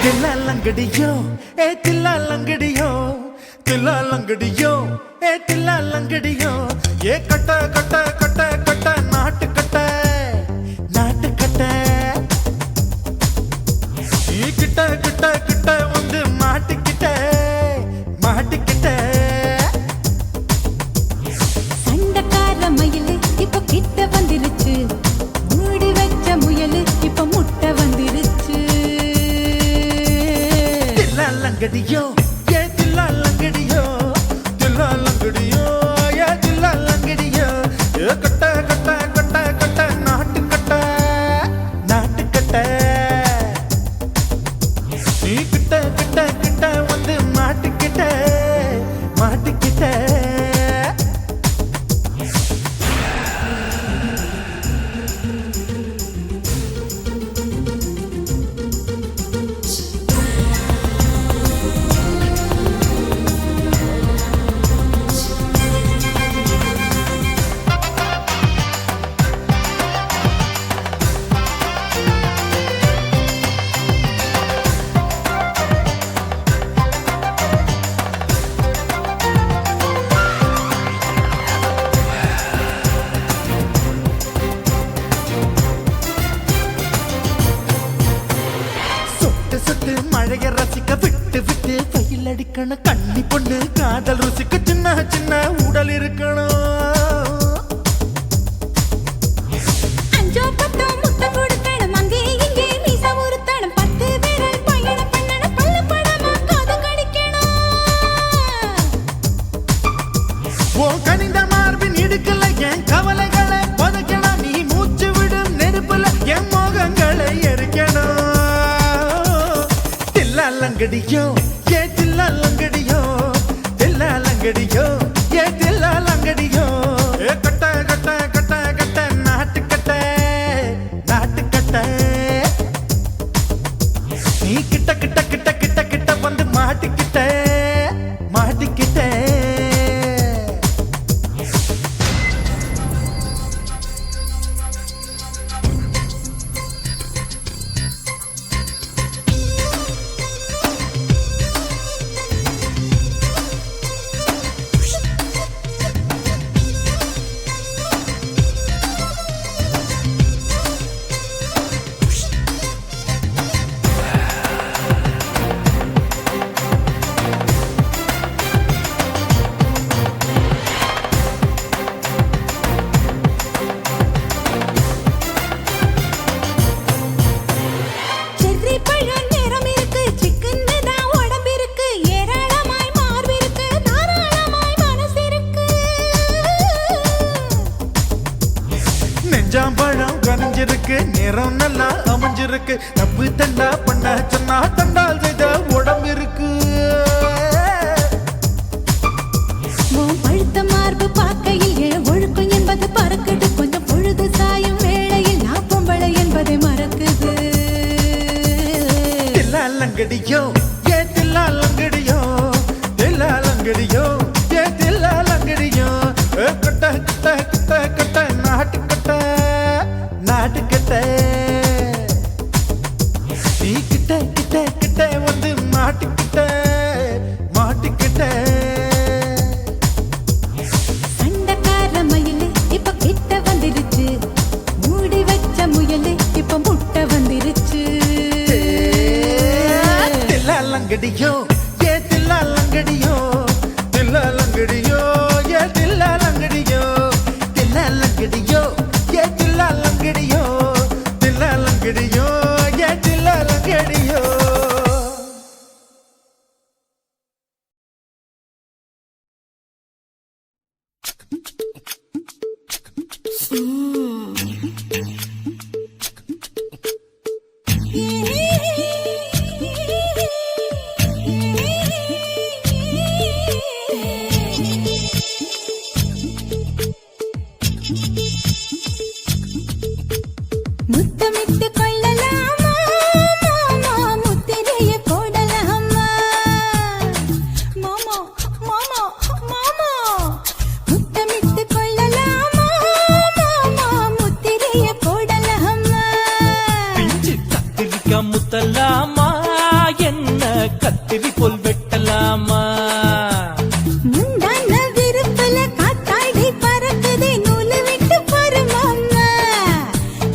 தில்லாலங்கடியோ ஏ தில்லாலங்கடியோ தில்லாலங்கடியோ ஏ தில்லாலங்கடியோ ஏ கட்ட கட்ட கட்ட கட்ட நாட்டு கட்ட நாட்டு கட்ட நீ கிட்ட கிட்ட கிட்ட வந்து மாட்டிக்கிட்ட மாட்டிக்கிட்ட சண்டக்கார மயிலு இப்ப கிட்ட வந்துருச்சு மூடி வச்ச முயலு இப்ப முட்டை வந்துருச்சு தில்லாலங்கடியோ ஏ தில்லாலங்கடியோ தில்லாலங்கடியோ ஏ தில்லாலங்கடியோ ஏ கட்ட கட்ட கட்ட கட்ட நாட்டு கட்ட நாட்டு கட்ட நீ கிட்ட கிட்ட கிட்ட வந்து மாட்டிக்கிட்ட மாட்டிக்கிட்ட மழைய ரசிக்க விட்டு விட்டு வெயில் அடிக்கணும் கண்ணி பொண்ணு காதல் ருசிக்க சின்ன சின்ன உடல் இருக்கணும் கனிந்த மார்பின் இடுக்கல என் கவலைகளை புதைக்கணும் நீ மூச்சு விடும் நெருப்புல என் மோகங்களை எரிக்கணும் தில்லாலங்கடியோ ஏ தில்லாலங்கடியோ தில்லாலங்கடியோ ஏ தில்லாலங்கடியோ ஏ கட்ட கட்ட கட்ட கட்ட நாட்டு கட்ட நாட்டு கட்ட நீ கிட்ட கிட்ட கிட்ட கிட்ட கிட்ட வந்து மாட்டிக்கிட்ட மாட்டிக்கிட்ட பழம் கனிஞ்சிருக்கு நிறம் நல்லா அமைஞ்சிருக்கு தப்பு தண்டா பண்ண சொன்னா தண்டால் செய்த உடம்பு இருக்கு பழுத்த மார்பு பார்க்கையில் என் ஒழுக்கம் என்பது பறக்குது கொஞ்சம் பொழுது சாயும் வேளையில் நான் பொம்பளை என்பதை மறக்குது தில்லாலங்கடியோ ஏ தில்லாலங்கடியோ தில்லாலங்கடியோ ஏ தில்லாலங்கடியோ கட்ட கட்ட கட்ட கட்ட நாட்டு கட்ட நாட்டு கட்ட நீ கிட்ட கிட்ட கிட்ட வந்து மாட்டிக்கிட்ட மாட்டிக்கிட்ட சண்டக்கார மயிலு இப்ப கிட்ட வந்துருச்சு மூடி வச்ச முயலு இப்ப முட்டை வந்துருச்சு தில்லாலங்கடியோ ஏ தில்லாலங்கடியோ தில்லாலங்கடியோ ஏ தில்லாலங்கடியோ தில்லாலங்கடியோ ஏ தில்லாலங்கடியோ தில்லாலங்கடியோ ஏ தில்லாலங்கடியோ முத்தமிட்டு கொள்ளலாமா மாமா முத்திரைய போடலாமா மாமா மாமா மாமா முத்தமிட்டு கொள்ளலாமா மாமா முத்திரைய போடலாமா பிஞ்சு கத்திரிக்கா முத்தலாமா கத்திரி போல் வெட்டலாமா முந்தான விருப்பல காத்தாடி பறக்குதே நூலு விட்டு பாரு மாமா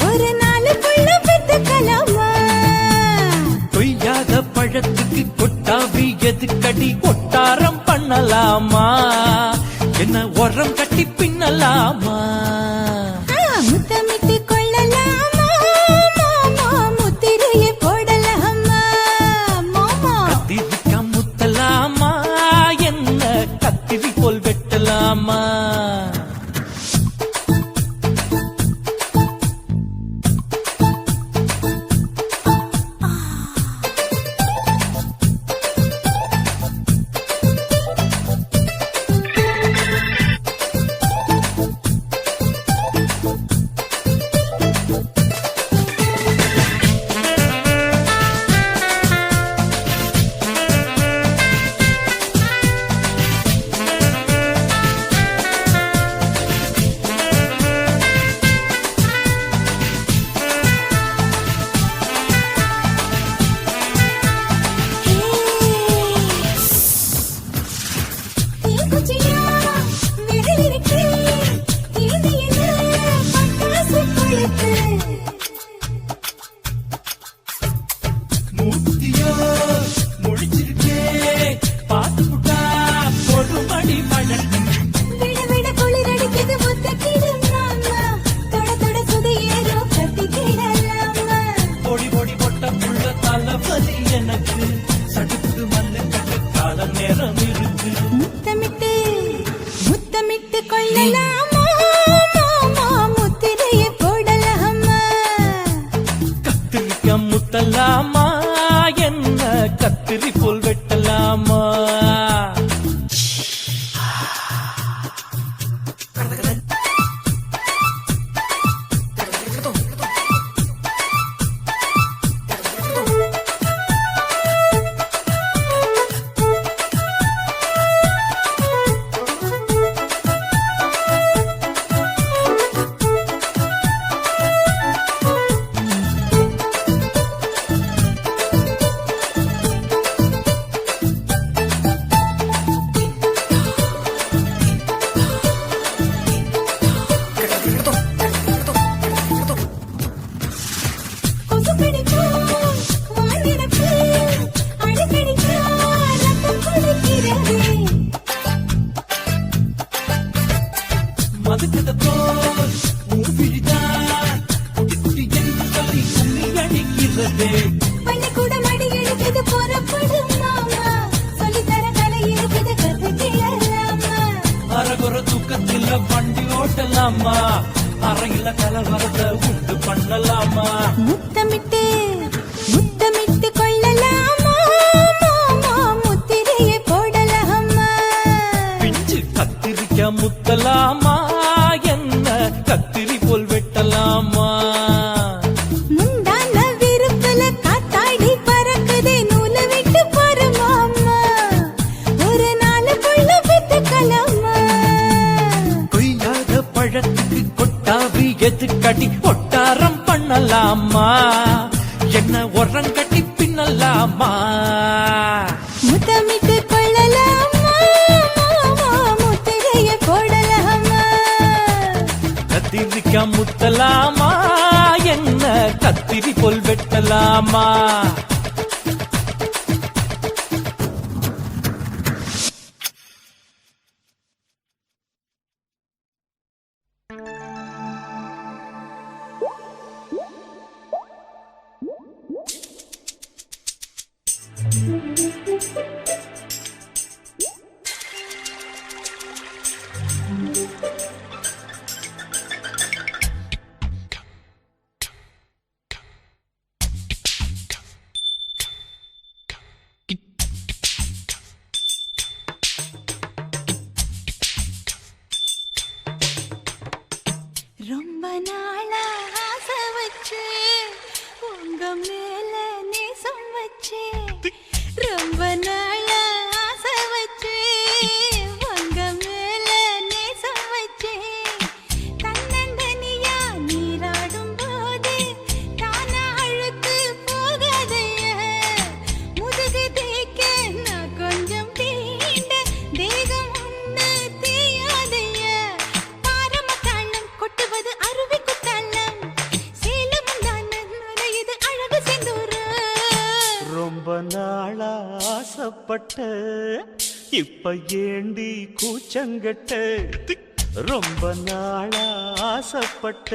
ஒரு நாளுக்குள்ள பெத்துக்கலாமா கொய்யாத பழத்துக்கு கொட்டாவி எதுக்கடி கொட்டாரம் பண்ணலாமா என்ன உரம் கட்டி பின்னலாமா முத்தமிட்டு கொள்ளலாமா மாமா முத்திரையை போடலாமா மாமா கத்திரிக்கா முத்தலாமா என்ன கத்திரி போல் வெட்டலாமா மூத்தியோ முடிச்சிருக்கே பாத்து புட்டா பொறுமடி மழை பொடி பொடி பொட்ட புள்ள தளபதி எனக்கு சடுக்கு மல்லு கட்டு கால நேரம் இருக்கு முத்தமிட்டு முத்தமிட்டு கொள்ளலாமா மாமா முத்திரையை போடலாமா கத்திரிக்க முத்தலாமா என்ன கத்திரி போல் வெட்டலாமா மதுக்கத போல் மூவிழிதான் குட்டி குட்டி என்று சொல்லி கும்மி அடிக்கிறதே பள்ளிக்கூட மடி எடுக்குது புறப்படும் மாமா சொல்லித்தர கலை இருக்குது கத்துக்கலாமா அரகுற தூக்கத்தில் வண்டி ஓட்டலாமா அறையில கலவரத்தை உண்டு பண்ணலாமா முத்தமிட்டு முத்தமிட்டு கொள்ளலாமா மாமா முத்திரையை போடலாமா பிஞ்சு கத்திரிக்க முத்தலாமா என்ன கத்திரி போல் வெட்டலாமா முந்தான விருப்பல காத்தாடி பறக்குதே நூலு விட்டு பாரு மாமா ஒரு நாளுக்குள்ள பெத்துக்கலாமா கொய்யாத பழத்துக்கு கொட்டாவி எதுக்கடி ஒட்டாரம் பண்ணலாமா என்ன உரம் கட்டி பின்னலாமா முத்தமிட்டு கொள்ளலாமா மாமா முத்திரையை போடலாமா கத்திரிக்க முத்தலாமா என்ன கத்திரி போல் வெட்டலாமா ரொம்ப நாளா ஆசை வச்சு உங்க மேல நேசம் வச்சு நாளா ஆசைப்பட்ட இப்ப ஏண்டி கூச்சங்கட்ட ரொம்ப நாளா ஆசைப்பட்ட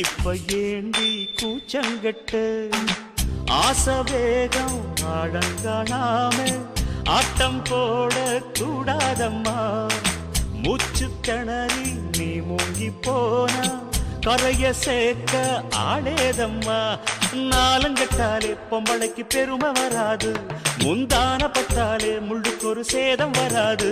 இப்ப ஏண்டி கூச்சங்கட்ட ஆசை வேகம் அடங்கானாம ஆட்டம் போட கூடாதம்மா மூச்சு திணறி நீ மூங்கி போனா கரைய சேர்க்க ஆடேதம்மா நாலங்கட்டாலே பொம்பளைக்கு பெருமை வராது முந்தான பட்டாலே முள்ளுக்கு ஒரு சேதம் வராது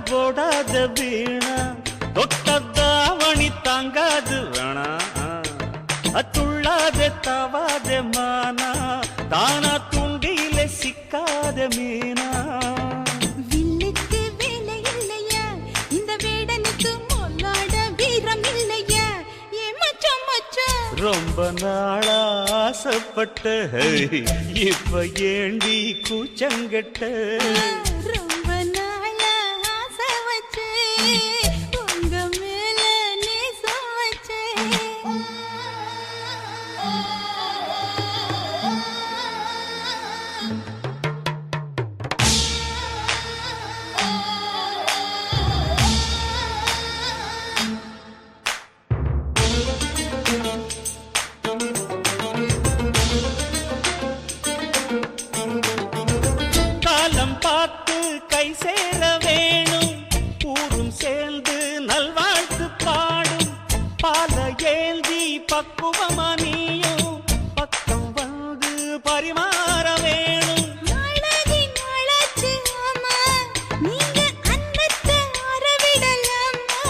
போடாத வீணா தொட்டதாவணி தாங்காது வேணா துள்ளாத தவாத மானா தானா துண்டியில சிக்காத மீனா வில்லுக்கு வேலை இல்லையா இந்த வேடனுக்கு மொல்லாட வீரம் இல்லையா ஏ மச்சான் மச்சான் ரொம்ப நாளா ஆசைப்பட்ட இப்ப ஏண்டி கூச்சங்கட்ட ரொம்ப நாளா ஆசை வச்சே உங்க மேல நேசம் வச்சே காலம் பார்த்து கை சேர வேணும் ஊரும் சேர்ந்து நல்வாழ்த்து பாடும் பால ஏந்தி பக்குவமா நீயும் பக்கம் வந்து பரிமாற வேணும் நாளாகி நாளாச்சு ஆமா நீங்க அன்னத்தை அறவிடலாமா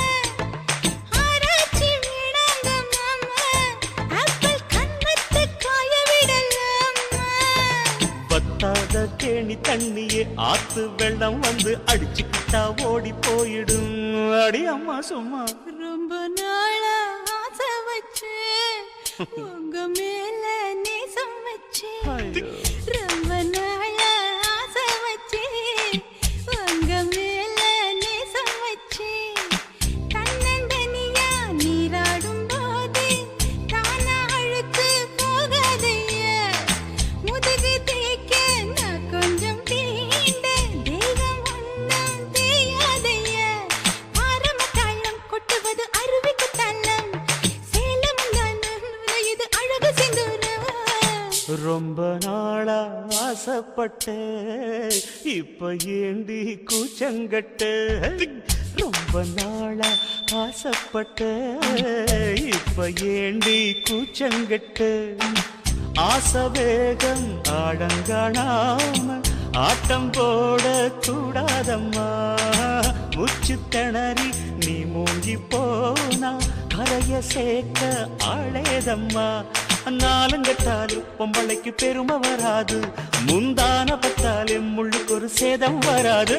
ஆராய்ச்சி வேணாங்க மாமா ஆப்பிள் கண்ணத்தை காய விடலாமா பத்தாத தேனி தண்ணியே ஆத்து வெள்ளம் வந்து அடிச்சுக்கிட்டா ஓடி போயிடும் அடி அம்மா சும்மா ரொம்ப நாளா ஆசை வச்சே உங்க மேல நேசம் வச்சே ஐயோ. ரொம்ப நாளா ஆசை வச்சே உங்க மேல நேசம் வச்சே தன்னந்தனியா நீராடும் போது தானா அழுத்து போகாதையா முதுகு தேய்க்க நான் கொஞ்சம் தீண்ட தெய்வம் ஒன்றும் தெரியாதையா ஆரம்ப தாளம் கொட்டுவது அருவிக்கு தள்ளம் சேலம் இது அழகு சிந்துரம் ரொம்ப நாளா ஆசைப்பட்ட இப்ப ஏண்டி கூச்சங்கட்ட ரொம்ப நாளா ஆசைப்பட்ட இப்ப ஏண்டி கூச்சங்கட்ட ஆசை வேகம் ஆடங்கானாம ஆட்டம் போட கூடாதம்மா மூச்சு திணறி நீ மூங்கி போனா கரைய சேர்க்க ஆளேதம்மா நாலுங்கட்டாலு பொம்பளைக்கு பெருமை வராது முந்தான பட்டாலே முள்ளுக்கு ஒரு சேதம் வராது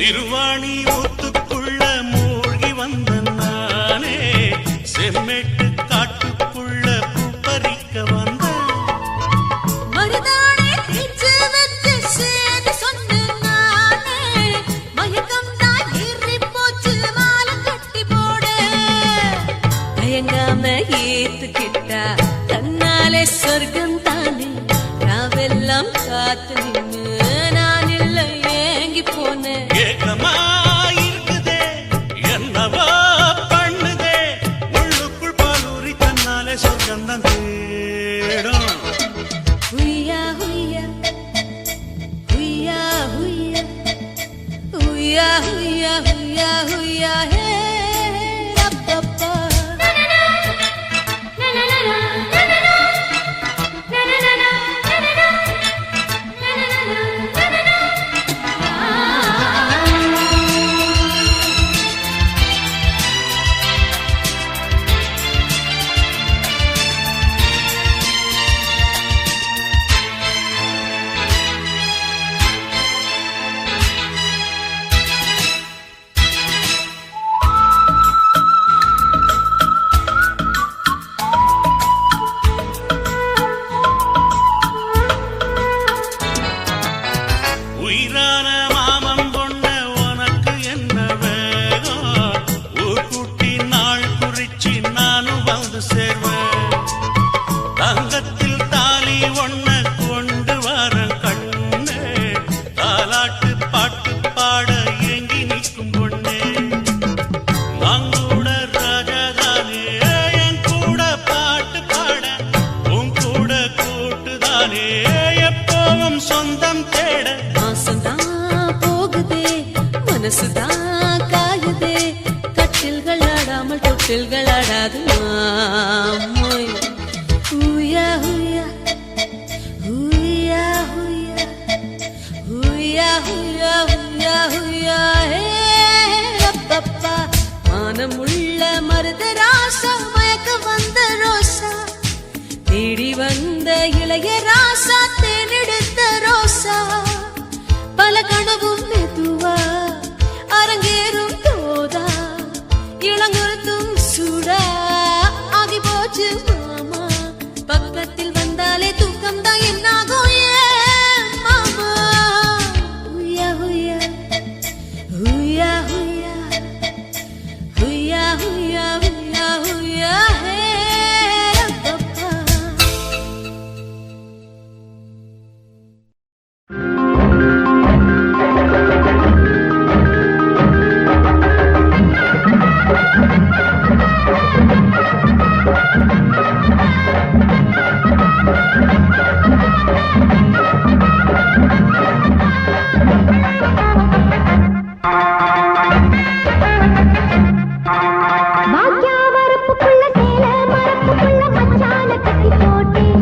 சிறுவாணி ஊத்துக்குள்ள மூழ்கி வந்த நானே செம்மேட்டு காட்டுக்குள்ள பூப்பறிக்க வந்த மருதாணி தேய்ச்சு வச்சு சேதி சொன்ன நானே மயக்கம் தான் ஏறி போச்சு மாலை கட்டி போட தயங்காம ஏத்துக்கிட்டா தன்னாலே சொர்க்கம் தானே நாவெல்லாம் காத்து நின்னு நான் இல்லை ஏங்கி போனேன் ஏக்கமா இருக்குதே என்னவா பண்ணுதே உள்ளுக்குள் பாலூரி தன்னாலே சொர்க்கந்தான் தேடும் ஹுய்யா ஹுய்யா ஹுய்யா ஹுய்யா ஹுய்யா ஹுய்யா ஹுய்யா ஹுய்யா ஹே ரப்பப்பா உயிரான மாமன் பொண்ண உனக்கு என்ன வேகம் ஊர் கூட்டி நாள் குறிச்சி நானும் வந்து சேர்வேன் தங்கத்தில் தாலி ஒன்ன கொண்டு வர கண்ணே தாலாட்டு பாட்டு பாட ஏங்கி நிற்கும் பொண்ணே நான் கூட ராஜாதானே என் கூட பாட்டு பாட உன் கூட கூட்டுதானே எப்போவும் சொந்தம் தேட மாசம்தான் போகுதே மனசுதான் காயுதே கட்டில்கள் ஆடாமல் தொட்டில்கள் ஆடாது மாமோய் ஹூயா ஹூயா ஹூயா ஹூயா ஹூயா ஹூயா ஹூயா ஹூயா ஹே ரப்பப்பா மானமுள்ள மருத ராசா மயக்க வந்த ரோசா தேடி வந்த இளைய ராசா தேனெடுத்த ரோசா பல கனவும் மெதுவா அரங்கேறும் தோதா இளங்குருத்தும் சூடா ஆகி போச்சு மாமா பக்கத்தில் வந்தாலே தூக்கம் தான் என்னாகும் ஏன் மாமா ஹுய்யா ஹுய்யா ஹுய்யா ஹுய்யா ஹுய்யா ஹுய்யா ஹுய்யா ஹுய்யா ஹே ரப்பப்பா பாக்கியா வரப்புக்குள்ள சேல மரப்புக்குள்ள மச்சான கட்டி போட்டேன்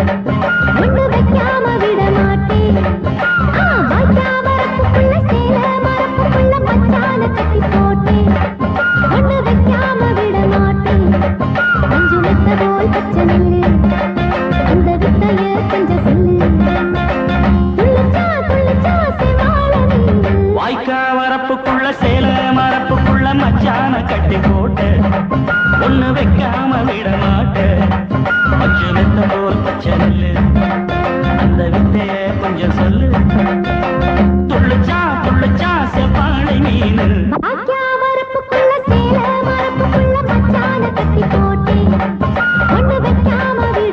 ஒண்ணு வைக்காம விட மாட்டேன் பாக்கியா வரப்புக்குள்ள சேல மரப்புக்குள்ள மச்சான கட்டி போட்டேன் ஒண்ணு வைக்காம விட மாட்டேன் அஞ்சு மெத்த போல் பச்சை நெல்லு அந்த வித்தைய கொஞ்சம் சொல்லு துள்ளிச்சா துள்ளிச்சா செவாழ நீ வாய்க்கா வரப்புக்குள்ள சேல மரப்புக்குள்ள மச்சான கட்டி போட்டு ஒண்ணு வைக்காம விட மாட்டேன் பச்சை மெத்த போல் பச்சை நெல்லு அந்த வித்தைய கொஞ்சம் சொல்லு துள்ளுச்சா துள்ளுச்சா செவ்வாழை மீனு பாக்கியா வரப்புக்குள்ள சேல மரப்புக்குள்ள மச்சான கட்டி போட்டேன் ஒண்ணு வைக்காம விட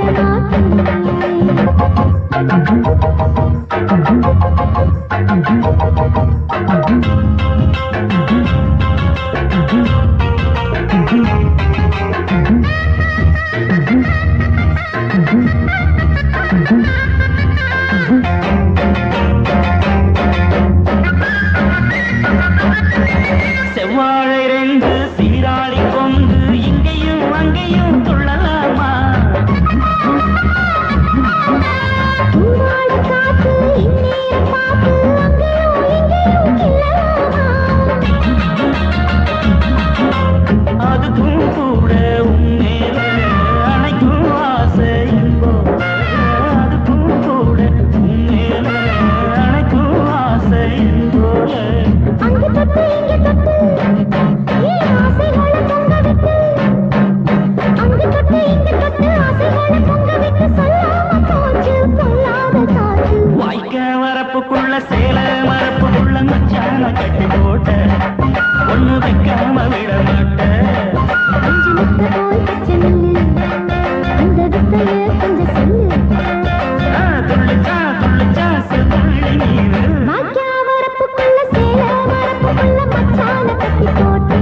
செவ்வாழை ரெண்டு சீராளி கொண்டு இங்கேயும் அங்கேயும் துள்ளலாமா மாட்டேன் வரப்புக்குள்ள சேல மரப்புக்குள்ள மச்சான கட்டி போட்ட ஒண்ணு வைக்காம விட மாட்டேன் அஞ்சு முட்டை போல் பச்சை நெல்லு அந்த வித்தைய கொஞ்சம் சொல்லு துள்ளிச்சா செவ்வாழை நீரு வாக்கியா வரப்புக்குள்ள சேல மரப்புக்குள்ள மச்சான கட்டி போட்டு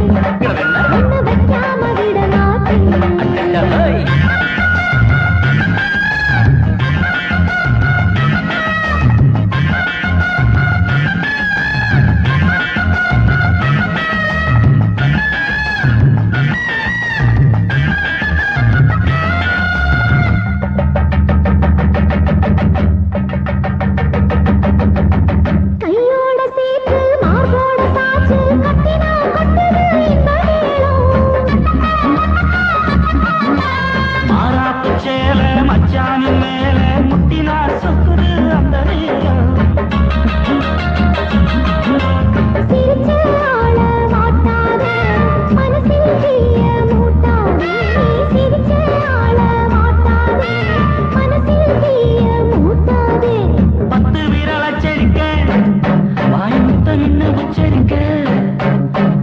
ஒண்ணு வைக்காம விட மாட்டேன் கையோட சேற்று மார்போட சாச்சு கட்டினா கொட்டுது இந்த மாறாப்பு சேல மச்சானின் மேல முட்டினா சொக்குது அந்த நேரம் சிரிச்ச ஆள மாட்டாதே மனசில் தீய மூட்டாதே சிரிச்ச ஆள மாட்டாதே மனசில் தீய மூட்டாதே 10 விரல் அச்சரிக்க வாய் முத்தமின்னு உச்சரிக்க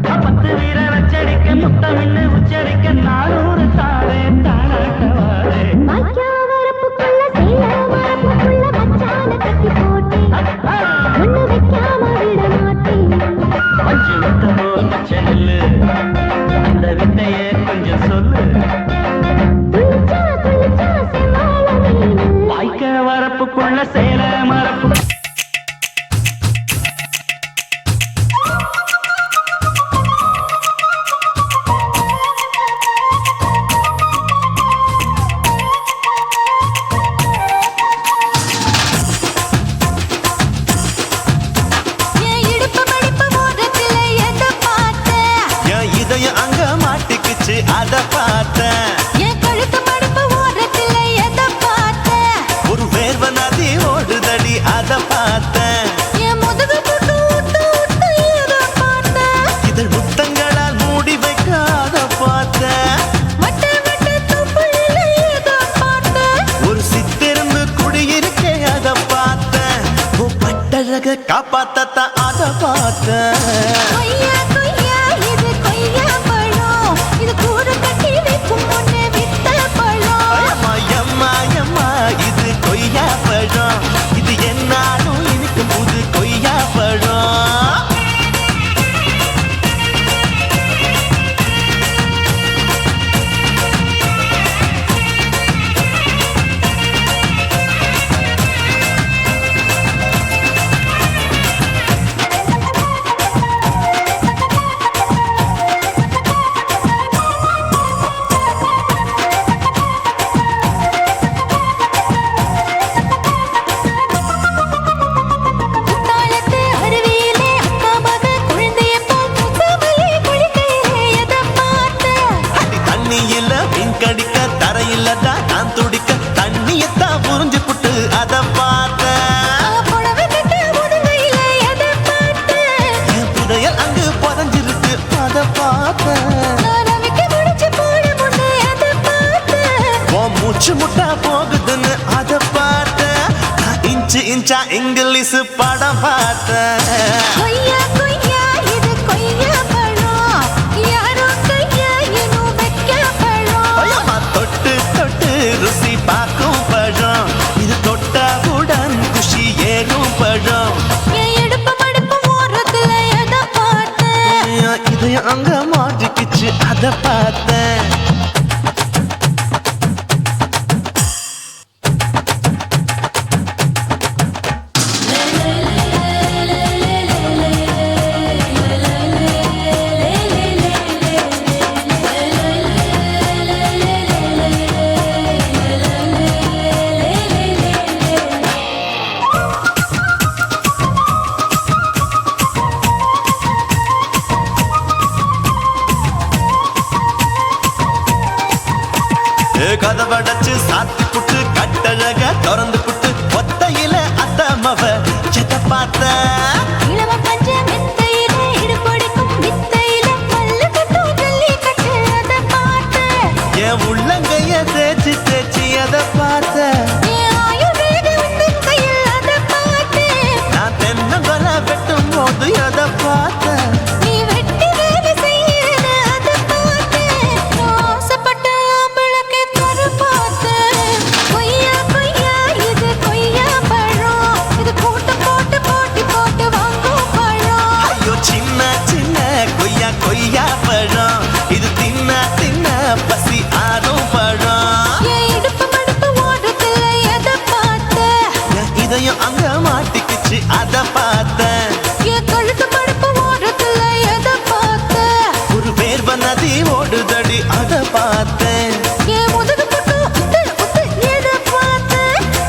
10 விரல் அச்சரிக்க முத்தமின்னு உச்சரிக்க 400 தாரே தானாட்டவாரே வாக்கியா வரப்புக்குள்ள சேல மரப்புக்குள்ள மச்சான கட்டி போட்டு ஒண்ணு வைக்காம விட மாட்டேன் அஞ்சு முத்த போல் பச்சை நெல்லு அந்த வித்தையே கொஞ்சம் சொல்லு துளிச்சா செவ்வாழை மீனு வாய்க்க வரப்புக்குள்ள சேல மரப்பு என் இடுப்பு மடிப்பு ஓரத்துல எதை பார்த்த என் இதயம் அங்க மாட்டிக்குச்சு அத பார்த்தேன் என் கழுத்து மடிப்பு ஓரத்துல எதை பார்த்த ஒரு வேர்வ நதி ஓடுதடி அத பார்த்தேன் என் முதுகு புட்டு ஊத்து ஊத்து எதை பார்த்த இதழ் முத்தங்களால் மூடி வைக்க அத பார்த்தேன் வட்ட வட்ட துப்புல எதை பார்த்த ஒரு சித்திரம்பு குடியிருக்கே அத பார்த்தேன் உன் பட்டழக காப்பாத்தத்தான் அத பார்த்தேன் கொய்யா கொய்யா இது கொய்யா பழம் இது கூடு கட்டி வைக்கும் முன்னே வித்த பழம் அம்மா இது கொய்யா பழம் இது என்னாலும் இனிக்கும் புது கொய்யா பழம் குத்தாலத்து அருவியிலே அக்கா மக குழந்தைய போல் முத்தமல்லி குளிக்கையிலே எதை பார்த்த அடி தண்ணியில மீன் கடிக்க தரையில தான் நான் துடிக்க தண்ணியத்தான் புரிஞ்சு புட்டு அத பார்த்தேன் புடவை கட்ட முதுகையில எதை பார்த்த என் புதையல் அங்கு புதஞ்சிருக்கு அத பார்த்தேன் நான் ரவிக்கு முடிச்சு போட முன்னே எதை பார்த்த உன் மூச்சு முட்டா போகுதுன்னு அத பார்த்தேன் நான் இன்ச்சா இங்கிலீஷ் படம் பார்த்தேன் கொய்யா கொய்யா இது கொய்யா பழம் யாரோ கையா இன்னும் வைக்க பழம் ஐயம்மா தொட்டு தொட்டு ருசி பார்க்கும் பழம் இது தொட்டவுடன் குஷி ஏறும் பழம் என் இடுப்பு மடிப்பு ஓரத்துல எதை பார்த்த என் இதயம் அங்க மாட்டிக்கிச்சு அத பார்த்தேன் கதவடைச்சு சாத்தி புட்டு கட்டழக திறந்து புட்டு ஒத்தையில அத்தமவ செத்த பார்த்த இளவ பஞ்ச மெத்தையில இடுபொடிக்கும் வித்தையில பல்லு கட்டும் ஜல்லி கட்டு அதை பார்த்த என் உள்ளங்கைய தேய்ச்சி தேய்ச்சி அத பார்த்த என் ஆயுர்வேத உந்தன் கையில் அதை பார்த்த நகையும் அங்க மாட்டிக்கிச்சு அத பார்த்தேன். என் கழுத்து படுப்பு ஓரத்துல எதை பார்த்த? ஒரு வேர்வ நதி ஓடுதடி அத பார்த்தேன். என் முதுகு பட்டு உத்து உத்து எதை பார்த்த?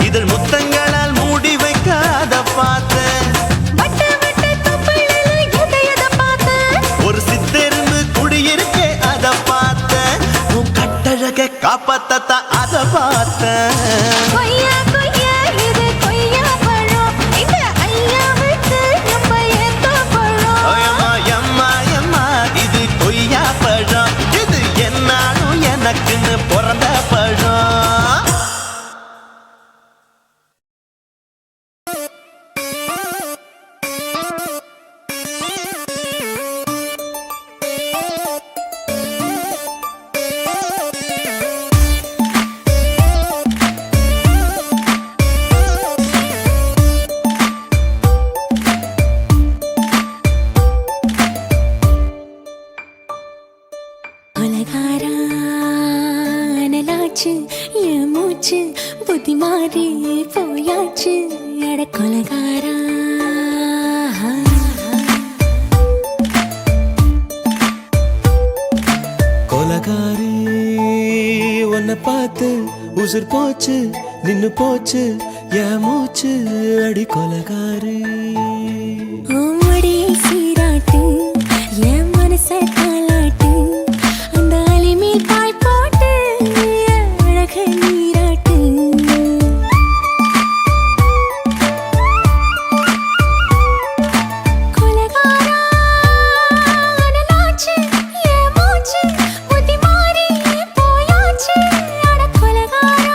இதழ் முத்தங்களால் மூடி வைக்க அத பார்த்தேன். வட்ட வட்ட தொப்பிளில எதை பார்த்த? ஒரு சித்தெரும்பு குடியிருக்கே அத பார்த்தேன். உன் கட்டழக காப்பாத்தத்தா அத பார்த்தேன். கொய்யா கொய்யா இது கொய்யா பழம், இந்த ஐயா விட்டு நம்ம ஏத்த பழம். எம்மா எம்மா எம்மா இது கொய்யா பழம், இது என்னாலும் எனக்குன்னு பிறந்த பழம். கொலகாரா அனலாச்சு என் மூச்சு புத்தி மாறி போயாச்சு எட கொலகாரா. கொலகாரி உன்னை பார்த்து உசுர் போச்சு நின்னு போச்சு என் மூச்சு அடி கொலகாரி. ஓமடி சீராட்டு என் மனச தாளாட்டு, அந்த அலிமேல் பாய் போட்டு அழக நீராட்டு. கொலகாரா அனலாச்சு என் மூச்சு புத்தி மாறி போயாச்சு அட கொலகாரா.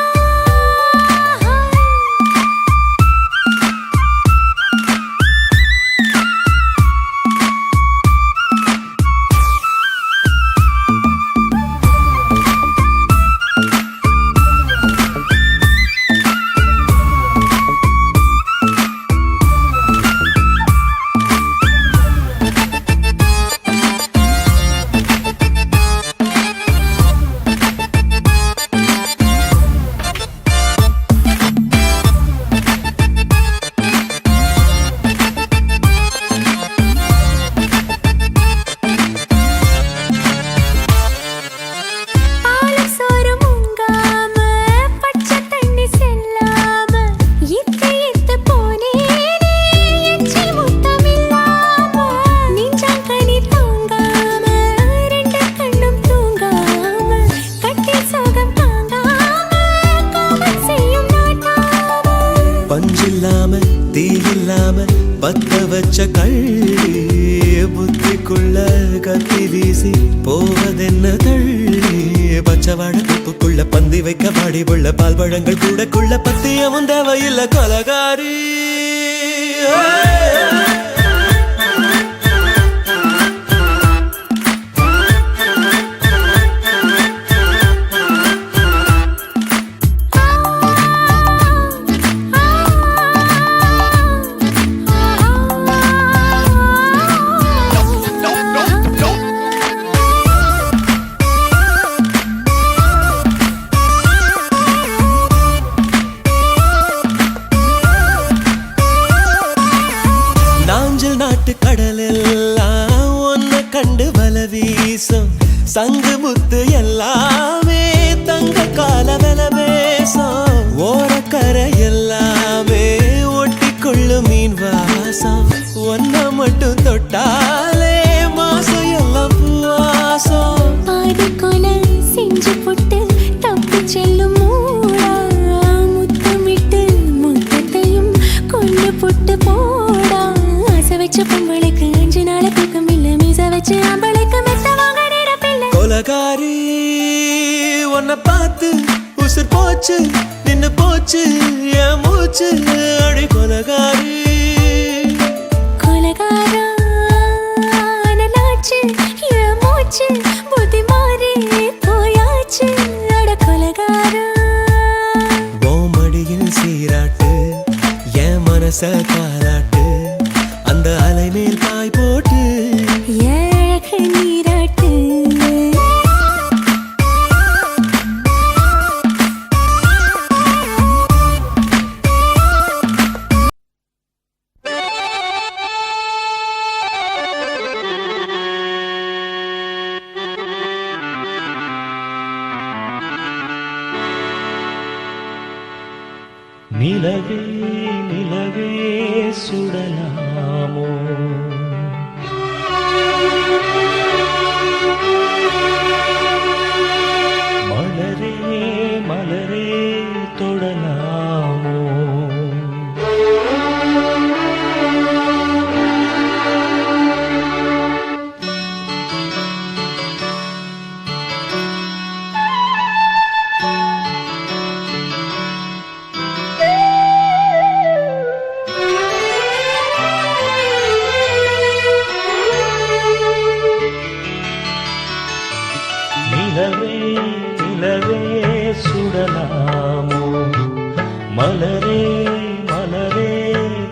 பாலும் சோறும் உங்காம பச்சை தண்ணி செல்லாம இத்து இத்து போனேனே எச்சி முத்தமில்லாம. நெஞ்சாங்கனி தூங்காம ரெண்டு கண்ணும் தூங்காம கட்டி சோகம் தாங்காம காமம் செய்யும் நாட்டாம. பஞ்சில்லாம தீ இல்லாம பத்த வச்ச கள்ளி புத்திக்குள்ள கத்தி வீசி போவதென்ன தள்ளி. பச்சவாட குப்புக்குள்ள பந்தி வைக்க பாடி உள்ள பால் பழங்கள் கூடக்குள்ள பத்தியமும் தேவையில்லை கொலகாரி. நாஞ்சில் நாட்டு கடலெல்லாம் ஒன்ன கண்டு வல வீசும், சங்கு முத்து எல்லாமே தங்க கால வெல பேசும். ஓரக்கரை எல்லாமே ஒட்டிக்கொள்ளும் மீன் வாசம், ஒன்ன மட்டும் தொட்டாலே மாசம் எல்லாம் பூவாசம். பாதி கொலை செஞ்சு போட்டு தப்பி செல்லும் மூடா, முத்தமிட்டு முத்தத்தையும் கொண்டு போட்டு போடா. ஆசை வச்ச பொம்பளைக்கு 5 நாள் தூக்கம் இல்ல, மீச வச்சு ஆம்பளைக்கு மெத்த வாங்க நினைப்பில்லை. கொலகாரி உன்னை பார்த்து உசுர் போச்சு நின்னு போச்சு என் மூச்சு அடி கொலகாரி. கொலகாரா அனலாச்சு என் மூச்சு புத்தி மாறி போயாச்சு அட கொலகாரா. மடியில் சீராட்டு என் மனச தாளாட்டு, அந்த அலை மேல் பாய் போட்டு அழக நீராட்டு. நிலவே சுடலாமோ மலரே மலரே தொடலாமோ நிலவே நிலவே சுடலாமோ மலரே மலரே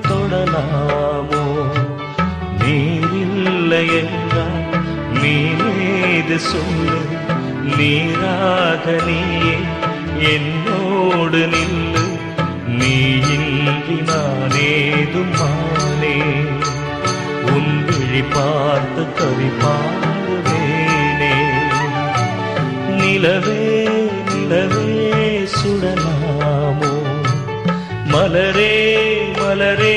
தொடலாமோ நீரில்லை என்றால் நீ மீது சொல்லு நீராக நீயே என்னோடு நில்லு நீ இன்றி நானேதும் மானே உன் விழி பார்த்து கவி பாடுவேனே நிலவே நிலவே சுடலாமோ மலரே மலரே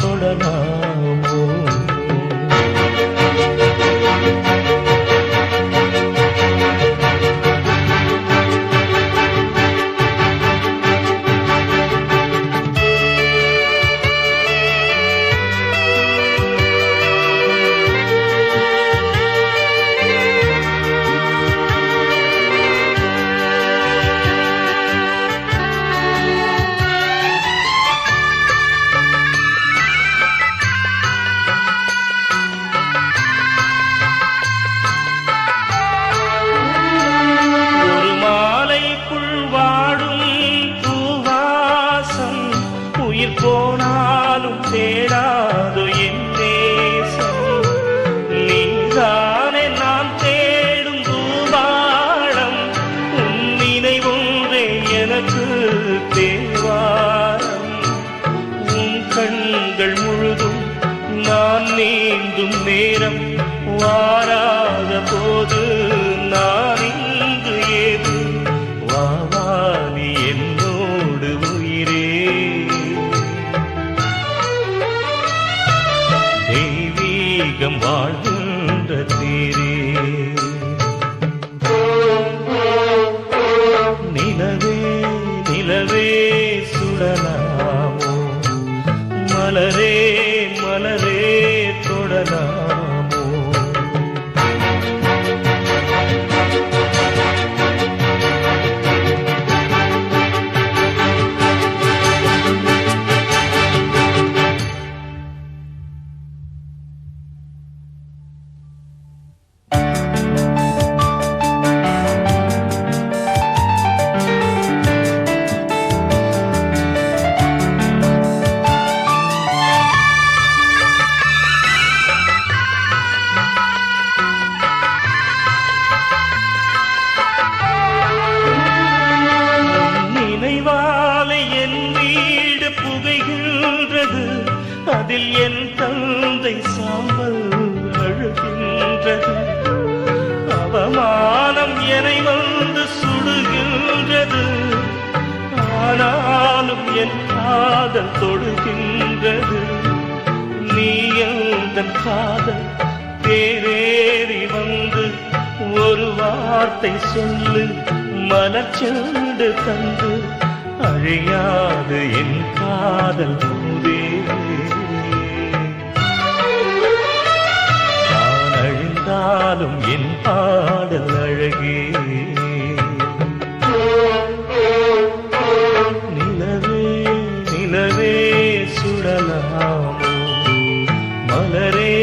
தொடலாமோ போனாலும் தேடாது என் தேசம் நீதானே நான் தேடும் பூபாடம் உன் நினைவொன்றே எனக்கு தேவாரம் உன் கண்கள் முழுதும் நான் நீந்தும் நேரம் வாராத போது நான் இங்கு ஏது வாவானி என்னோடு உயிரே தெய்வீகம் வாழ்கின்ற தேரே நிலவே நிலவே சுடலாமோ மலரே மலரே தொடலாமோ அதில் என் தந்தை சாம்பல் அழுகின்றது அவமானம் என்னை வந்து சுடுகின்றது ஆனாலும் என் காதல் தொடுகின்றது நீ எந்தன் காதல் தேரேறி வந்து ஒரு வார்த்தை சொல்லு மலர்ச்செண்டு தந்து அழியாது என் காதல் போதே நான் அழிந்தாலும் என் பாடல் அழகே நிலவே நிலவே சுடலாமோ மலரே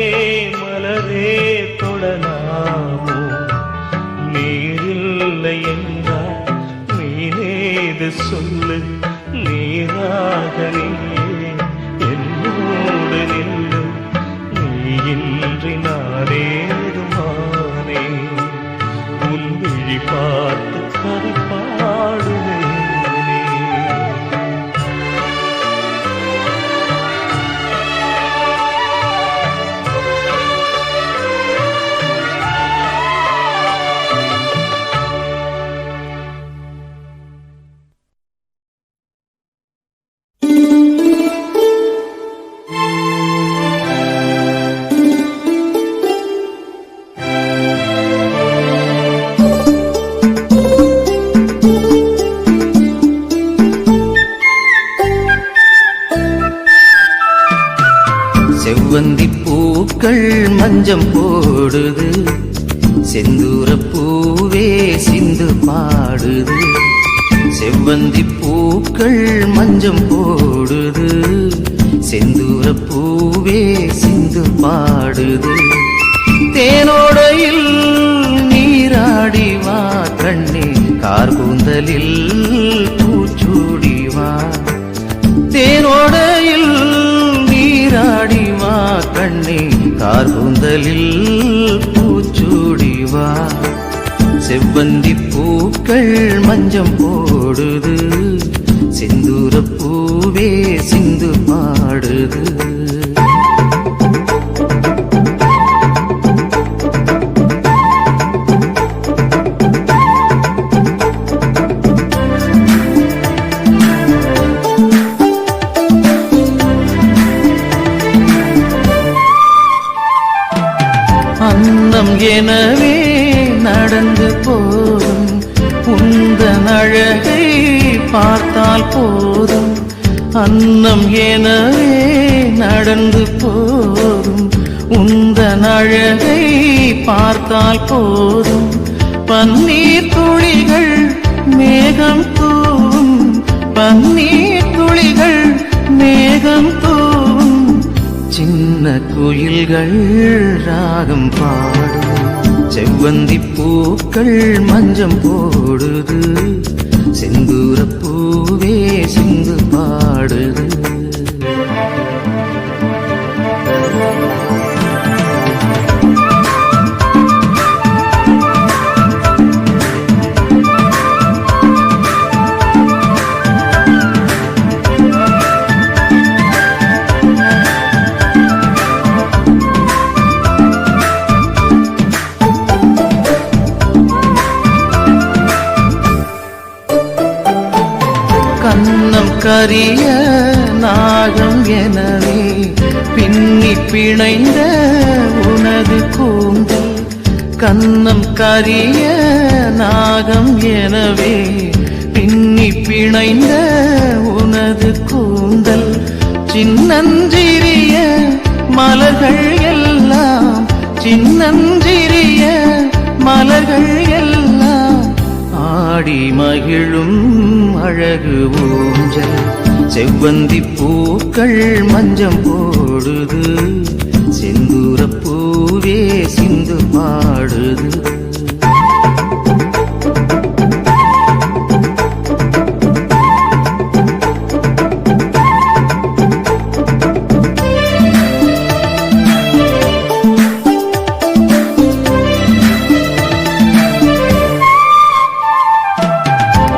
மலரே தொடலாமோ நீரில்லை என்றால் நீனேது சொல்லு நீராக நீயே என்னோடு நில்லு நீ இன்றி நானேதுமானே உன் விழி பார்த்து கவி பாடுவேனே செவ்வந்தி பூக்கள் மஞ்சம் போடுது, செந்தூர பூவே சிந்து பாடுது. செவ்வந்தி பூக்கள் மஞ்சம் போடுது, செந்தூர பூவே சிந்து பாடுது. தேனோடையில் நீராடி வா கண்ணே, கார்கூந்தலில் பூச்சூடி வா. தேனோடையில் நீராடி வா கண்ணே, கார்கூந்தலில் பூச்சூடி வா. செவ்வந்தி பூக்கள் மஞ்சம் போடுது, செந்தூர பூவே சிந்து பாடுது. அன்னம் எனவே நடந்து போதும், உந்தன் அழகை பார்த்தால் போதும். அன்னம் எனவே நடந்து போதும், உந்தன் அழகை பார்த்தால் போதும். பன்னீர் துளிகள் மேகம் தூவும், பன்னீர் துளிகள் மேகம் தூவும். சின்ன குயில்கள் ராகம் பாடும், செவ்வந்தி பூக்கள் மஞ்சம் போடுது, செந்தூர பூவே சிந்து பாடுது. கன்னம் கரிய நாகம் எனவே பின்னி பிணைந்த உனது கூந்தல். கன்னம் கரிய நாகம் எனவே பின்னி பிணைந்த உனது கூந்தல். சின்னஞ்சிறிய மலர்கள் எல்லாம், சின்னஞ்சிறிய மலர்கள் எல்லாம் ஆடி மகிழும் அழகு ஊஞ்சல். செவ்வந்தி பூக்கள் மஞ்சம் போடுது, செந்தூர பூவே சிந்து பாடுது.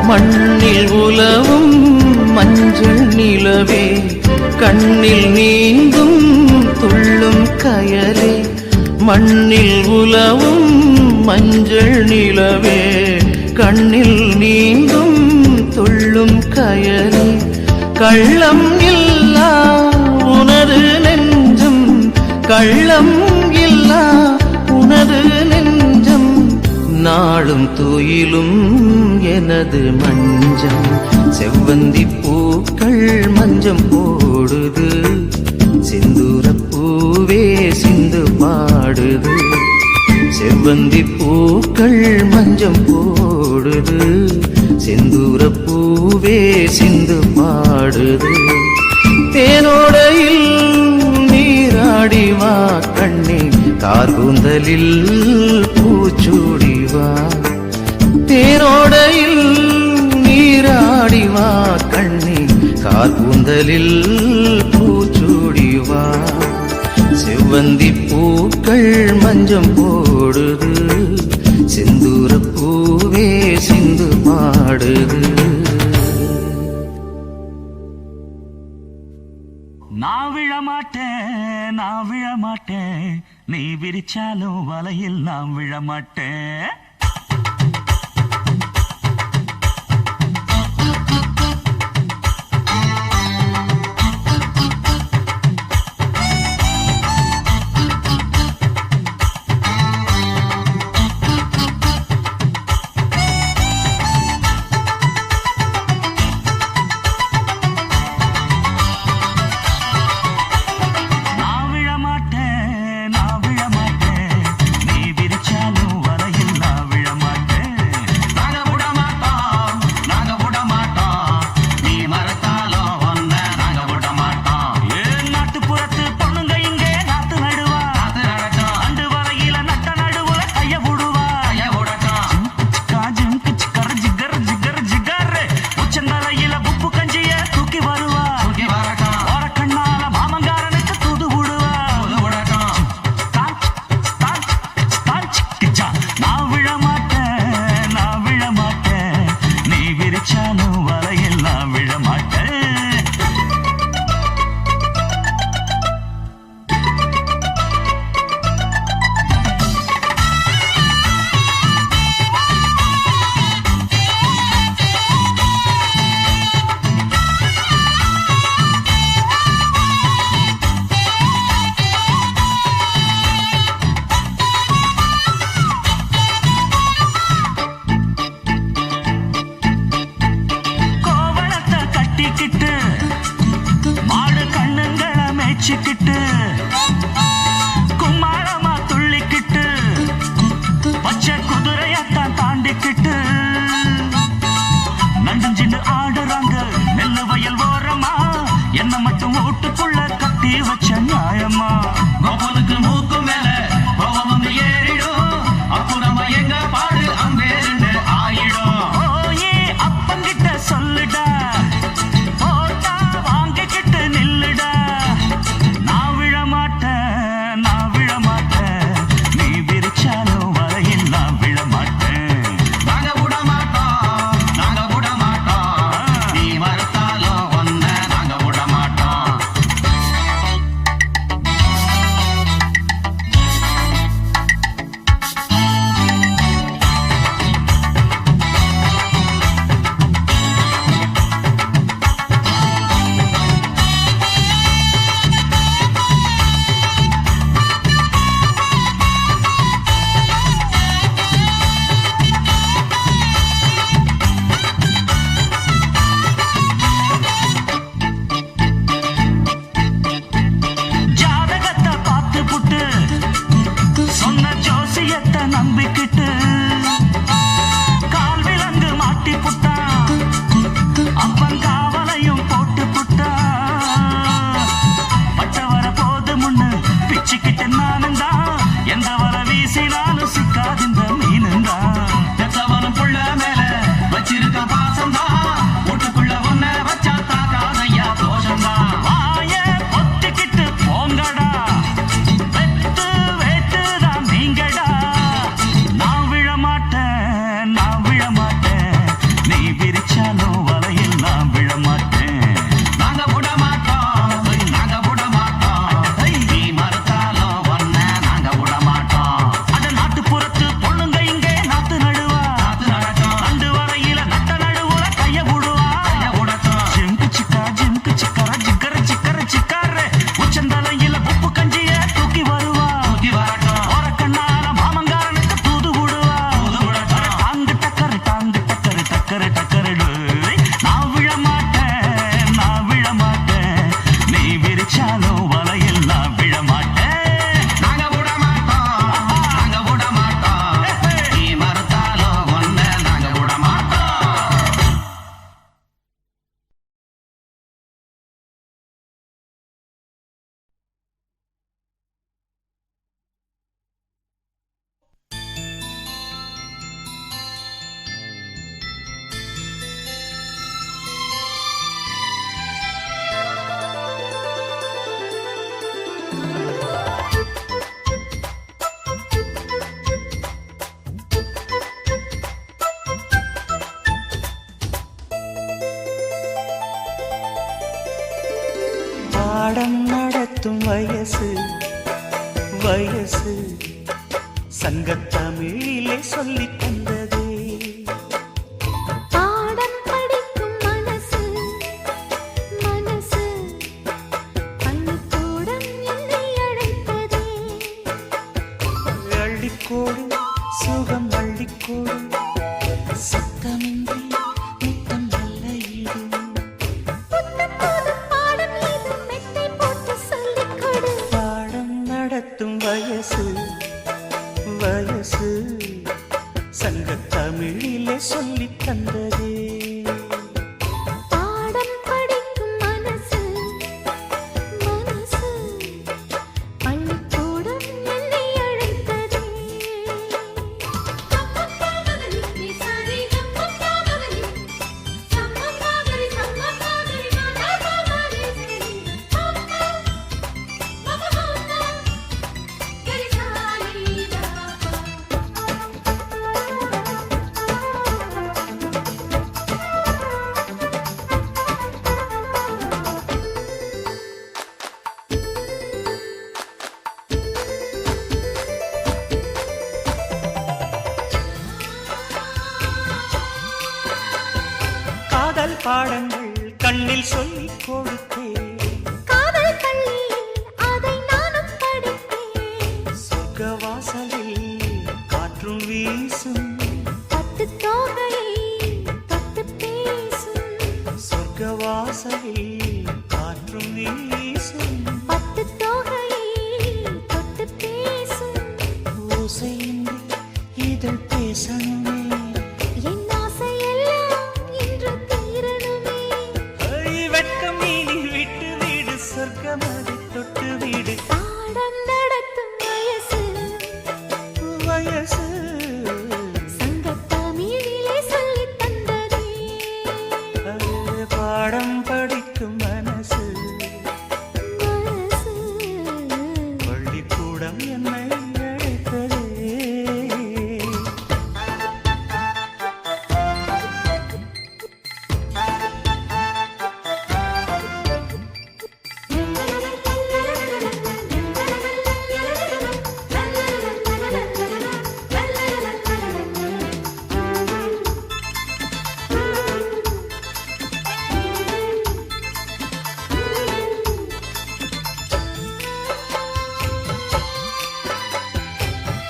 மண்ணில் உலவும் மஞ்சள் நிலவே, கண்ணில் நீந்தும் துள்ளும் கயலே. மண்ணில் உலவும் மஞ்சள் நிலவே, கண்ணில் நீந்தும் துள்ளும் கயலே. கள்ளம் இல்லா உனது நெஞ்சம், கள்ளம் இல்லா உனது நெஞ்சம். நாளும் துயிலும் எனது மஞ்சம். செவ்வந்தி பூக்கள் மஞ்சம் போடுது, செந்தூர பூவே சிந்து பாடுது. செவ்வந்தி பூக்கள் மஞ்சம் போடுது, செந்தூர பூவே சிந்து பாடுது. தேனோடையில் நீராடி வா கண்ணே, கார்கூந்தலில் பூச்சூடி வா. தேனோடையில் நீராடி வா கண்ணே, கார்கூந்தலில் பூச்சூடி வா. செவ்வந்தி பூக்கள் மஞ்சம் போடுது, செந்தூர பூவே சிந்து பாடுது. நான் விழமாட்டேன், நான் விழமாட்டேன், நீ விரிச்சாலும் வலையில் நான் விழமாட்டேன். வச்சுக்கிட்டு கும்மாளமா துள்ளிக்கிட்டு பச்சை குதிரையத்தான் தாண்டிக்கிட்டு நடுஞ்சின்னு ஆடுறாங்க நெல்லு வயல் ஓரமா என்ன மட்டும் வீட்டுக்குள்ள கட்டி வச்ச நியாயமா கோபாலுக்கு மூக்கு மேல கோபம் வந்து ஏறிடும் அப்புறமா எங்க பாடு அம்பேருன்னு ஆயிடும் ஓயே அப்பங்கிட்ட சொல்லுடா போட்டா வாங்கிக்கிட்டு நில்லுடா நான் விழ மாட்டேன் நீ விரிச்சாலும் வரையில் நான் விழ மாட்டேன் நாங்க விட மாட்டோம் நீ மறுத்தாலும் ஒன்ன நாங்க விட மாட்டோம் ஜாதகத்தை பார்த்து புட்டு சொன்ன ஜோசியத்தை நம்பிக்கிட்டு கால் விலங்கு மாட்டி புட்டான் அப்பன் காவலையும் போட்டு புட்டான் பட்ட வர போது முன்னு பிச்சுக்கிட்டு நானுந்தா எந்த வர வீசினாலும் சிக்காதிந்த மீனுந்தா பெத்தவனும் புள்ள மேல வச்சிருக்க பாசந்தா வீட்டுக்குள்ள ஒன்ன வச்சா தாக்காதையா தோஷந்தா வாய பொத்திக்கிட்டு போங்கடா வெத்து வேத்துதான் நீங்கடா நான் விழ மாட்டேன் நீ விரிச்சாலும் வலையில் நான் விழ மாட்டேன் நாங்க விட மாட்டோம் நீ மறுத்தாலும் ஒன்ன நாங்க விட மாட்டோம் அத நாட்டுப்புறத்து பொண்ணுங்க இங்கே நாத்து நடுவா அண்டு வரையில நட்ட நடுவுல கைய விடுவா ஜிம்கு சிக்கா ஜிக்கர சிக்காரு உச்சந்தலையில உப்பு கஞ்சிய தூக்கி வருவா ஓரக்கண்ணால மாமங்காரனுக்கு தூது விடுவா டாங்கு டக்கரு நான் விழ மாட்டேன் நீ விரிச்சாலும் வலையில் நான் விழ மாட்டேன் நாங்க விட மாட்டோம் நீ மறுத்தாலும் ஒன்ன நாங்க விட மாட்டோம் பாடம் நடத்தும் வயசு சங்கத்தமிழிலே சொல்லித் தந்ததே பாடம் படிக்கும் மனசு பள்ளிக்கூடம் என்னை அழைத்ததே அள்ளிக்கோடு சுகம் அள்ளிக்கோடு சத்தமின்றி நித்தம் நல்ல ஈடு புத்தம் புதும் பாடம் ஏதும் மெத்தை போட்டு சொல்லிக் கொடு பாடம் நடத்தும் வயசு சங்கத்தமிழிலே சொல்லித் தந்ததே பாடம் படிக்கும் மனசு பள்ளிக்கூடம் என்னை அழைத்ததே காதல் பாடங்கள் கண்ணில் சொல்லிக் கொடுத்தேன் காதல் பள்ளியில் அதை நானும் படித்தேன் சொர்க்க வாசலில் காற்றும் வீசும் பட்டு தோகையை தொட்டு பேசும் சொர்க்க வாசலில் காற்றும் வீசும் பட்டு சொர்க்கமதை தொட்டு வீடு பாடம் நடத்தும் வயசு வயசு சங்கத்தமிழிலே சொல்லித் தந்ததே அது பாடம் படிக்கும் மனசு மனசு பள்ளிக்கூடம் என்னை அழைத்ததே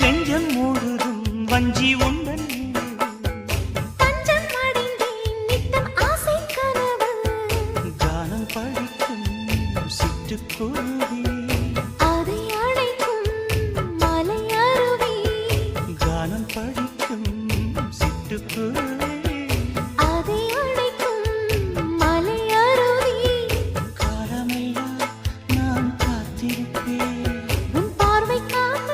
நெஞ்சம் முழுதும் வஞ்சி உண்டன் தஞ்சம் அடைந்தேன் நித்தம் ஆசை கனவு கானம் படிக்கும் சிட்டுக்குருவி அதை அழைக்கும் மலை அருவி கானம் படிக்கும் சிட்டுக்குருவி அதை அழைக்கும் மலை அருவி காலமெல்லாம் நான் காத்திருப்பேன் உன் பார்வைக்காக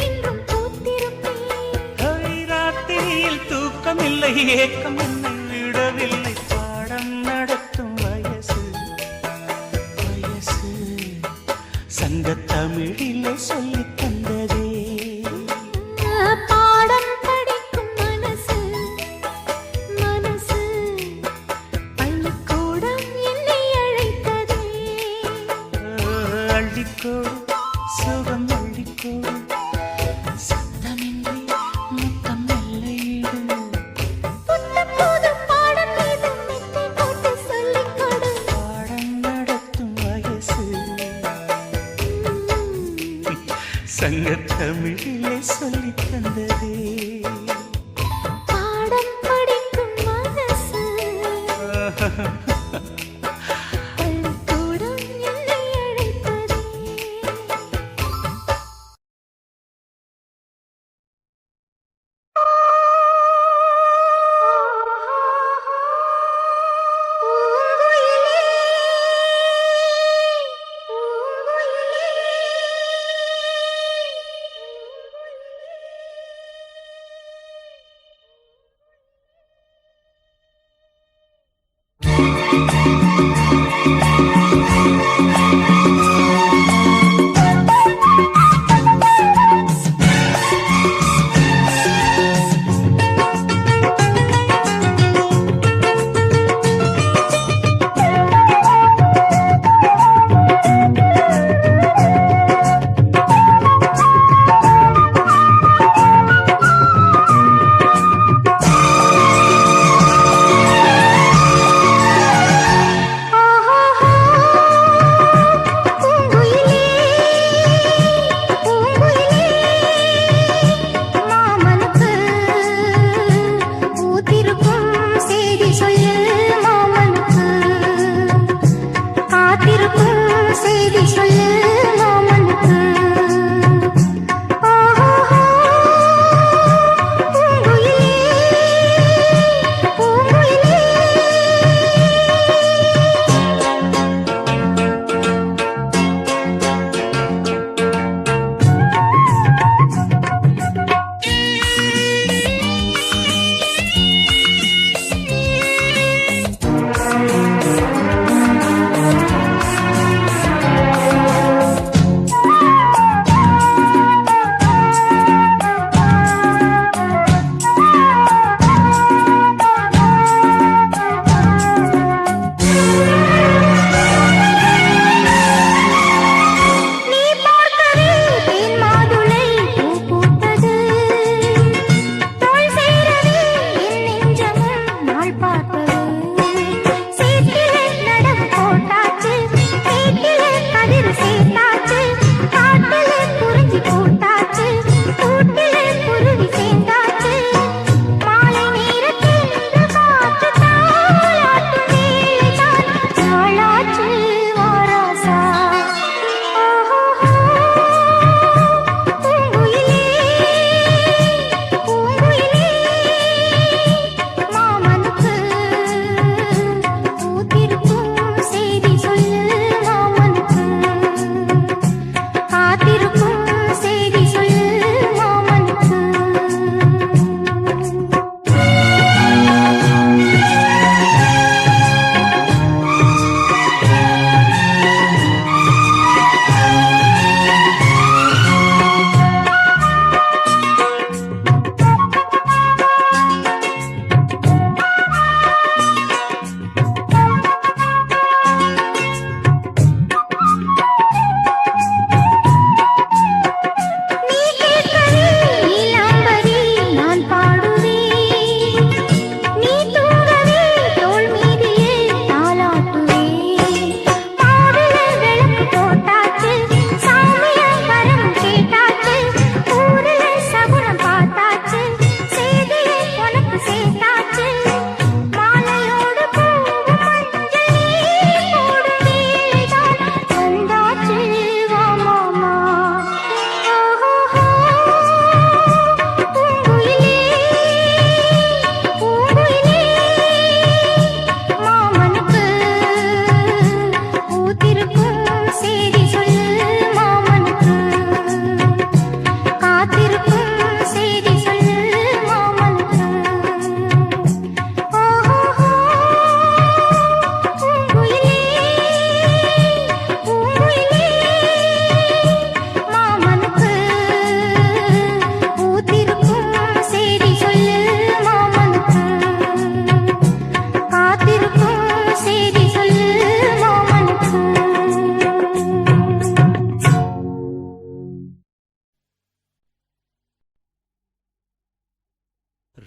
இன்றும் பூத்திருப்பேன் ராத்திரியில் தூக்கமில்லை ஏக்கம் என்னை விடவில்லை பாடம் நடத்தும் வயசு வயசு சங்கத் தமிழிலே சொல்லித் தந்ததே பாடம் படிக்கும் மனசு மனசு பள்ளிக்கூடம் என்னை அழைத்ததே அள்ளிக்கோடு சுகம் அள்ளிக்கோடு சத்தமின்றி முத்தம் நல்லையிடு புத்தம் புதும் பாடம் மீது மெத்தை போட்டு சொல்லிக் கொடு பாடம் நடத்தும் வயசு சங்கத் தமிழிலே சொல்லித் தந்ததே பாடம் படிக்கும் மனசு பள்ளிக்கூடம் என்னை அழைத்ததே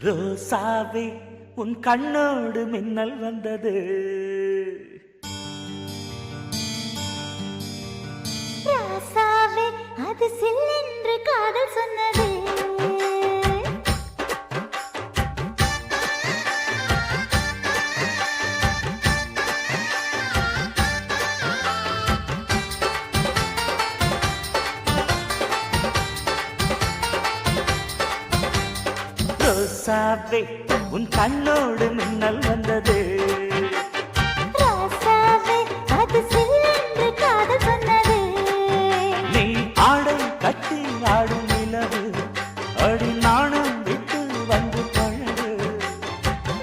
ரோசாவே உன் கண்ணோடு மின்னல் வந்தது. ராசாவே அது சில்லென்று காதல் சொன்னது. ரோசாவே உன் கண்ணோடு மின்னல் வந்தது. ராசாவே அது சில்லென்று காதல் சொன்னது. நீ ஆடை கட்டி ஆடும் நிலவு அடி நாணம் விட்டு வந்து பழகு.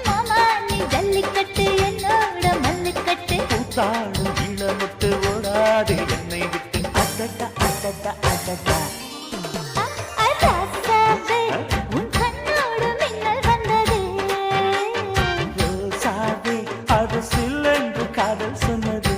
மாமா நீ ஜல்லிக்கட்டு என்னோட மல்லுக்கட்டு. கூத்தாடும் இளமுட்டு ஓடாது என்னை விட்டு. அடடா அடடா அடடா. ராசாவே உன் கண்ணோடு மின்னல் வந்தது. ரோசாவே அது சில்லென்று காதல் சொன்னது.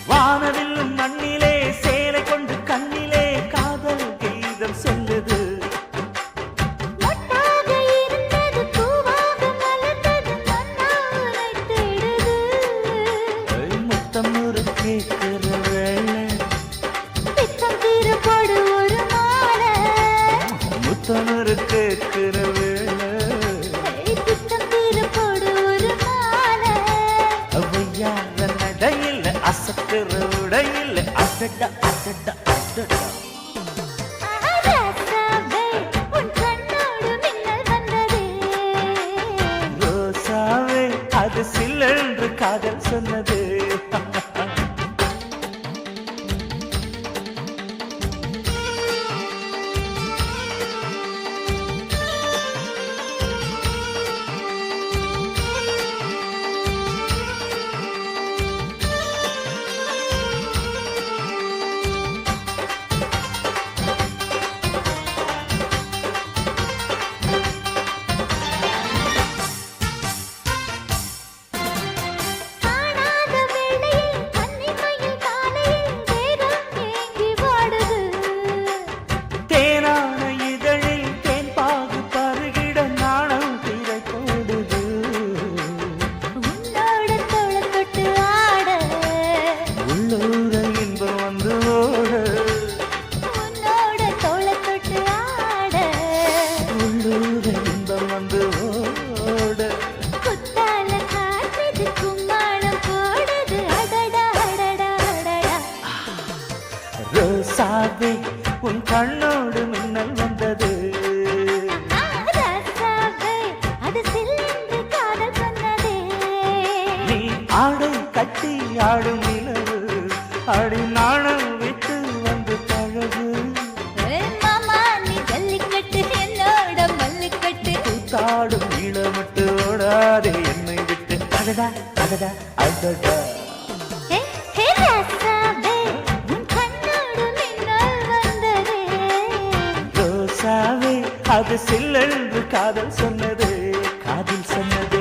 வானவில்லும் மண்ணிலே சேலை கொண்டு கண்ணிலே காதல் கீதம் சொல்லுது. மொட்டாக இருந்தது பூவாக மலர்ந்தது மன்னாரை தேடுது. முத்தம் ஒரு கேட்கிற வேளை பித்தம் தீரப்படு ஒரு மாலை. முத்தம் ஒரு கேட்கிற வேளை பித்தம் தீரப்படு ஒரு மாலை. அவையார நடையில் அசக்கிற உடையில் அடடா அடடா அடடா. ராசாவே உன் கண்ணோடு மின்னல் வந்தது. ரோசாவே அது சில்லென்று காதல் சொன்னது. காணாத வேளையில் கன்னிமையில் காலையில் வேகம் ஏங்கி வாடுது. தேனான இதழில் தேன் பாகு பருகிட நாணம் திரை போடுது. உன்னோட தோளை தொட்டு ஆட. உள்ளூர இன்பம் வந்து ஓட. உன்னோட தோளை தொட்டு ஆட. உள்ளூர இன்பம் வந்து ஓட. குத்தால காற்றுது கும்மாளம் போடுது. அடடா அடடா அடடா. ரோசாவே உன் கண்ணோடு மின்னல் வந்தது. ராசாவே அது சில்லென்று காதல் சொன்னது. நீ ஆடை கட்டி ஆடும் நிலவு அடி நாணம் விட்டு வந்து பழகு. மாமா நீ ஜல்லிக்கட்டு என்னோட மல்லுக்கட்டு. கூத்தாடும் இளமட்டு ஓடாதே என்னை விட்டு. அடடா அடடா அடடா. ஹே ஹே ராசாவே உன் கண்ணோடு மின்னல் வந்தது. ரோசாவே அது சில்லென்று காதல் சொன்னது. காதல் சொன்னது.